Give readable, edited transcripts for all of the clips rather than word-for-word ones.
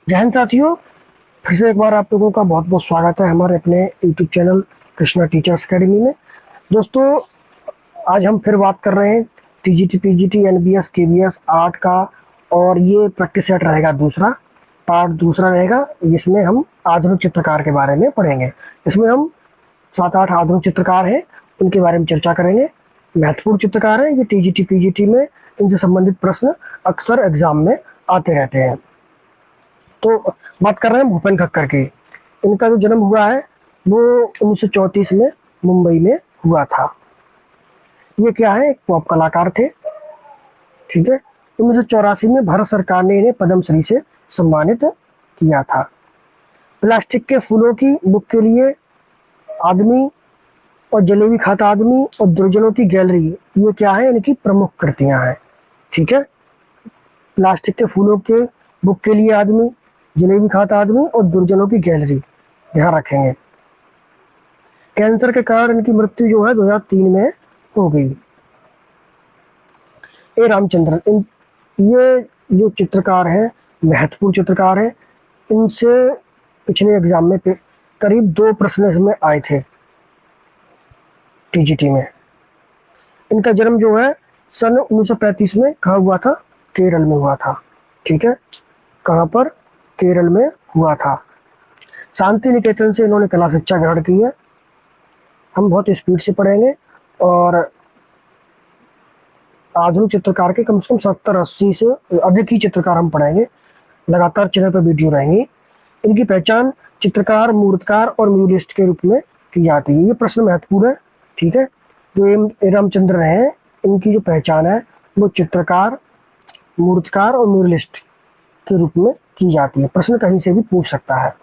जय हिंद साथियों। फिर से एक बार आप लोगों का बहुत बहुत स्वागत है हमारे अपने YouTube channel Krishna teachers academy में। दोस्तों, आज हम फिर बात कर रहे हैं TGT PGT NBS KBS art का। और ये प्रैक्टिस सेट रहेगा दूसरा, पार्ट दूसरा रहेगा, जिसमें हम आधुनिक चित्रकार के बारे में पढ़ेंगे। इसमें हम 7-8 आधुनिक चित्रकार हैं, उनके बारे में चर्चा करेंगे। महत्वपूर्ण चित्रकार हैं ये टीजीटी पीजीटी में, इनसे संबंधित प्रश्न अक्सर एग्जाम में आते रहते हैं। तो बात कर रहे हैं भूपेन खक्कर की। इनका जो जन्म हुआ है वो 1934 में मुंबई में हुआ था। ये क्या है, एक पॉप कलाकार थे। ठीक है। 1984 में भारत सरकार ने इन्हें पद्मश्री से सम्मानित किया था। प्लास्टिक के फूलों की बुक के लिए आदमी, और जलेबी खाता आदमी, और दुर्जनों की गैलरी, ये क्या है, इनकी प्रमुख कृतियां हैं। ठीक है। प्लास्टिक के फूलों के बुक के लिए आदमी, जलेबी खाता आदमी और दुर्जनों की गैलरी, ध्यान रखेंगे। कैंसर के कारण इनकी मृत्यु जो है 2003 में हो गई। ए रामचंद्रन, ये जो चित्रकार है, महत्वपूर्ण चित्रकार है। इनसे पिछले एग्जाम में करीब 2 प्रश्न इसमें आए थे टीजीटी में। इनका जन्म जो है सन 1935 में कहाँ हुआ था, केरल में हुआ था। ठीक है। कहाँ पर, केरल में हुआ था। शांति निकेतन से इन्होंने कला शिक्षा ग्रहण की है। हम बहुत स्पीड से पढ़ेंगे और आधुनिक चित्रकार के कम से कम 70-80 से अधिक ही चित्रकार हम पढ़ेंगे। लगातार चैनल पर वीडियो रहेंगी। इनकी पहचान चित्रकार, मूर्तकार और म्यूरलिस्ट के रूप में की जाती है। ये प्रश्न महत्वपूर्ण है। ठीक है। जो ए रामचंद्रन है, इनकी जो पहचान है वो चित्रकार, मूर्तकार और म्यूरलिस्ट के रूप में की जाती है। प्रश्न कहीं से भी पूछ सकता है।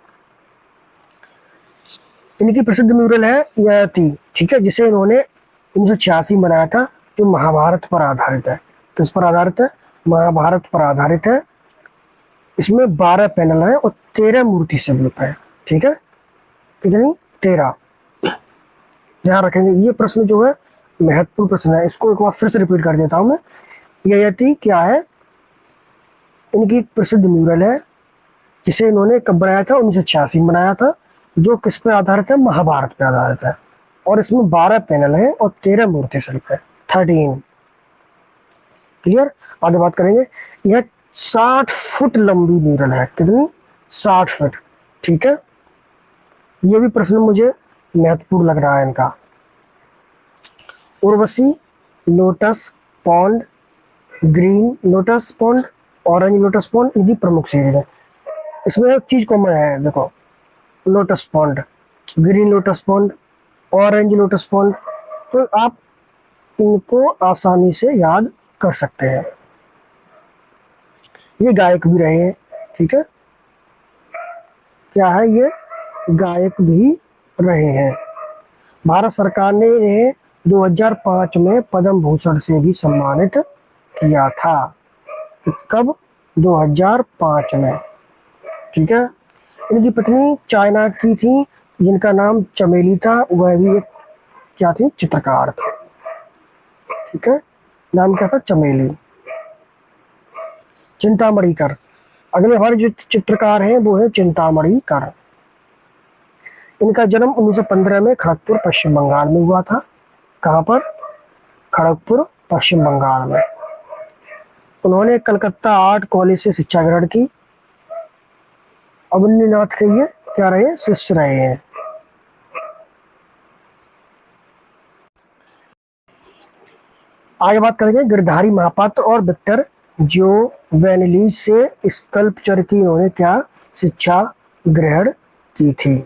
इनकी प्रसिद्ध म्यूरल है ययाति। ठीक है, जिसे इन्होंने 1986 में बनाया था, जो महाभारत पर आधारित है। किस पर आधारित है, महाभारत पर आधारित है। इसमें 12 पैनल है और 13 मूर्ति स्वरूप है। ठीक है। कितनी, 13। ध्यान रखेंगे। ये प्रश्न जो है महत्वपूर्ण प्रश्न है। इसको एक बार फिर से रिपीट कर देता हूं मैं। ययाति क्या है, इनकी प्रसिद्ध म्यूरल है, जिसे इन्होंने कब बनाया था, 1986 में बनाया था, जो किस पे आधारित है, महाभारत पे आधारित है। और इसमें 12 पैनल है और 13 मूर्ति शिल्प है, 13। क्लियर। आगे बात करेंगे। यह 60 फुट लंबी म्यूरल है। कितनी, 60 फुट। ठीक है। ये भी प्रश्न मुझे महत्वपूर्ण लग रहा है इनका। Urvashi, lotus pond, green lotus pond, orange lotus pond, इनकी प्रमुख सीरीज है। इसमें एक चीज कॉमन है, देखो, lotus pond, green lotus pond, orange lotus pond. तो आप इनको आसानी से याद कर सकते हैं। ये गायक भी रहे हैं। ठीक है। क्या है, ये गायक भी रहे हैं। भारत सरकार ने इन्हें 2005 में पद्म भूषण से भी सम्मानित किया था। कब, 2005 में। ठीक है। इनकी पत्नी चाइना की थी, जिनका नाम चमेली था। वह भी एक क्या थी, चित्रकार थी। ठीक है। नाम क्या था, चमेली। चिंतामणि कर, अगले हमारे जो चित्रकार हैं वो है चिंतामणि कर। इनका जन्म 1915 में खड़गपुर पश्चिम बंगाल में हुआ था। कहाँ पर, खड़गपुर पश्चिम बंगाल में। उन्होंने कलकत्ता आर्ट कॉलेज से शिक्षा ग्रहण की। अवनीनाथ के ये क्या रहे, शिष्य रहे हैं। आगे बात करेंगे गिरधारी महापात्र और विक्टर जोवेनली से स्कल्पचर की इन्होंने क्या शिक्षा ग्रहण की थी।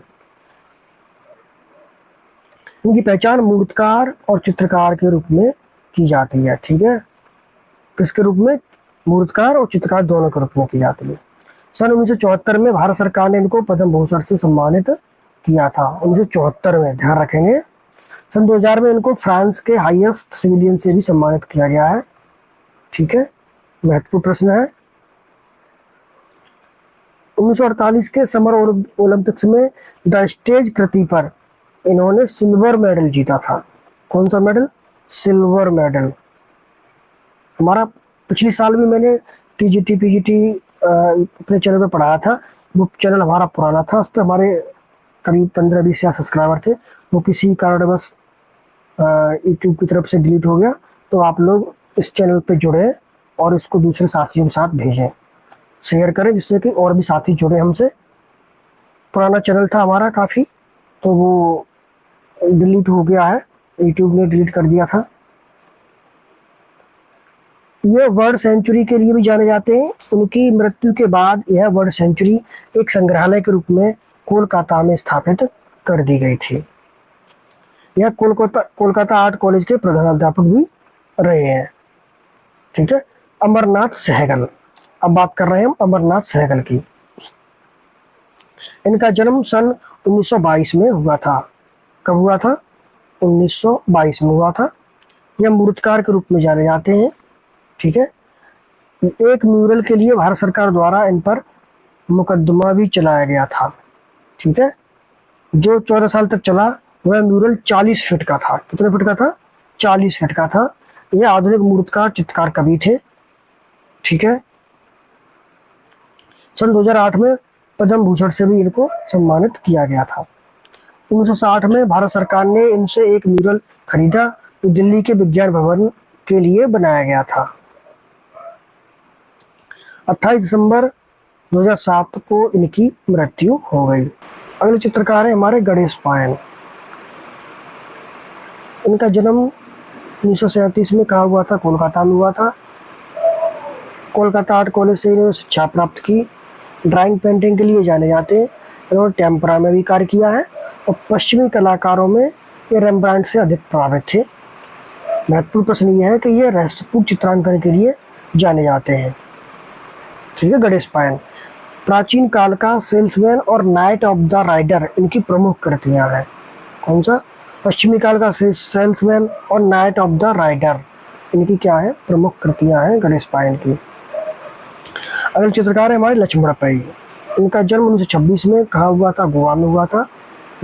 इनकी पहचान मूर्तकार और चित्रकार के रूप में की जाती है। ठीक है। किसके रूप में, मूर्तकार और चित्रकार दोनों के रूप में की जाती है। सन 1974 में भारत सरकार ने इनको पद्म भूषण से सम्मानित किया था। 1974 में, ध्यान रखेंगे। सन 2000 में इनको फ्रांस के हाईएस्ट सिविलियन से भी सम्मानित किया गया है। ठीक है। महत्वपूर्ण प्रश्न है। 1948 के समर ओलंपिक्स में द स्टेज कृति पर इन्होंने सिल्वर मेडल जीता था। कौन सा मेडल, सिल्वर मेडल। हमारा पिछले साल भी मैंने टीजीटी पीजीटी अपने चैनल पे पढ़ाया था, वो चैनल हमारा पुराना था, उस पर हमारे करीब 15-20 हज़ार सब्सक्राइबर थे। वो किसी कारणवश यूट्यूब की तरफ से डिलीट हो गया। तो आप लोग इस चैनल पे जुड़े और इसको दूसरे साथियों के साथ भेजें, शेयर करें, जिससे कि और भी साथी जुड़े हमसे। पुराना चैनल था हमारा काफ़ी, तो वो डिलीट हो गया है, यूट्यूब ने डिलीट कर दिया था। ये वर्ल्ड सेंचुरी के लिए भी जाने जाते हैं। उनकी मृत्यु के बाद यह वर्ल्ड सेंचुरी एक संग्रहालय के रूप में कोलकाता में स्थापित कर दी गई थी। यह कोलकाता आर्ट कॉलेज के प्रधानाध्यापक भी रहे हैं। ठीक है। अमरनाथ सहगल, अब बात कर रहे हैं हम अमरनाथ सहगल की। इनका जन्म सन 1922 में हुआ था। कब हुआ था? 1922 में हुआ था। यह मूर्तिकार के रूप में जाने जाते हैं। ठीक है। एक म्यूरल के लिए भारत सरकार द्वारा इन पर मुकदमा भी चलाया गया था। ठीक है। जो 14 साल तक चला, वह म्यूरल 40 फीट का था। कितने फीट का था? 40 फीट का था। यह आधुनिक मूर्तिकार, चित्रकार, कवि थे। ठीक है। सन 2008 में पद्म भूषण से भी इनको सम्मानित किया गया था। 1960 में भारत सरकार ने इनसे एक म्यूरल खरीदा, जो दिल्ली के विज्ञान भवन के लिए बनाया गया था। 28 दिसंबर 2007 को इनकी मृत्यु हो गई। अगले चित्रकार है हमारे गणेश पायन। इनका जन्म 1937 में कहाँ हुआ था? कोलकाता में हुआ था। कोलकाता आर्ट कॉलेज से इन्होंने शिक्षा प्राप्त की। ड्राइंग, पेंटिंग के लिए जाने जाते हैं। इन्होंने टेम्परा में भी कार्य किया है और पश्चिमी कलाकारों में ये रेम्ब्रांड से अधिक प्रभावित थे। महत्वपूर्ण प्रश्न ये है कि ये रहस्यपूर्ण चित्रांकन के लिए जाने जाते हैं। ठीक है। गणेश पायन प्राचीन काल का सेल्समैन और नाइट ऑफ द राइडर इनकी प्रमुख कृतियां हैं। कौन सा? पश्चिमी काल का सेल्समैन और नाइट ऑफ द राइडर इनकी क्या है? प्रमुख कृतियां हैं गणेश पायन की। अगले चित्रकार है हमारे लक्ष्मण पै। इनका जन्म 1926 में कहाँ हुआ था? गोवा में हुआ था।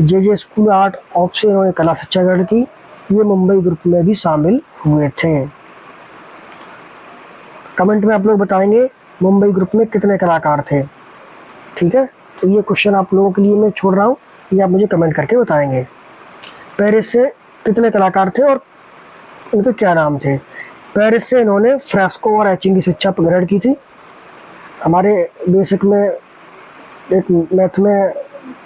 जे स्कूल आर्ट ऑफ से इन्होंने कला शिक्षा ग्रहण की। ये मुंबई ग्रुप में भी शामिल हुए थे। कमेंट में आप लोग बताएंगे मुंबई ग्रुप में कितने कलाकार थे। ठीक है। तो ये क्वेश्चन आप लोगों के लिए मैं छोड़ रहा हूँ, ये आप मुझे कमेंट करके बताएंगे। पेरिस से कितने कलाकार थे और उनके क्या नाम थे? पेरिस से इन्होंने फ्रेस्को और एचिंग की शिक्षा ग्रहण की थी। हमारे बेसिक में एक मैथ में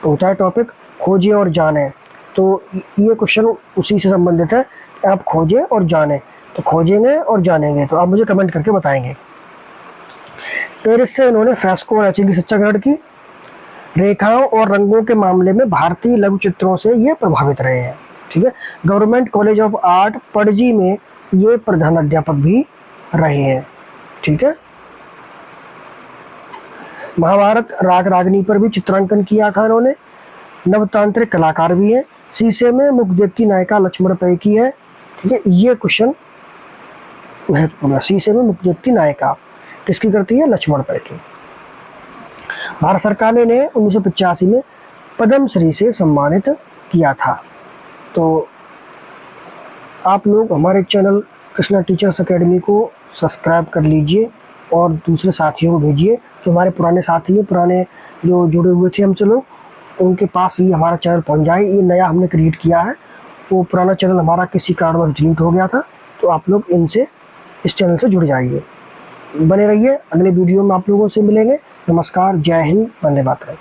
होता है टॉपिक खोजें और जाने, तो ये क्वेश्चन उसी से संबंधित है कि आप खोजें और जानें। तो खोजेंगे और जानेंगे, तो आप मुझे कमेंट करके बताएंगे। पेरिस से इन्होंने फ्रेस्को और एचिंग की शिक्षा ग्रहण की। रेखाओं और रंगों के मामले में भारतीय लघु चित्रों से ये प्रभावित रहे हैं। ठीक है। Government college of art Panaji में ये प्रधान अध्यापक भी रहे हैं। ठीक है। महाभारत राग रागनी पर भी चित्रांकन किया था इन्होंने। नवतांत्रिक कलाकार भी है। शीशे में मुखदेखती नायिका लक्ष्मण पै की है। ठीक है। ये क्वेश्चन महत्वपूर्ण है। शीशे में मुखदेखती नायिका किसकी करती है? लक्ष्मण पै की। भारत सरकार ने 1985 में पद्मश्री से सम्मानित किया था। तो आप लोग हमारे चैनल कृष्णा टीचर्स एकेडमी को सब्सक्राइब कर लीजिए और दूसरे साथियों को भेजिए। जो हमारे पुराने साथी हैं, पुराने जो जुड़े हुए थे हमसे लोग, उनके पास ये हमारा चैनल पहुंच जाए। ये नया हमने क्रिएट किया है। वो पुराना चैनल हमारा किसी कारणवश डिलीट हो गया था, तो आप लोग इनसे, इस चैनल से जुड़ जाइए। बने रहिए। अगले वीडियो में आप लोगों से मिलेंगे। नमस्कार, जय हिंद, वंदे मातरम।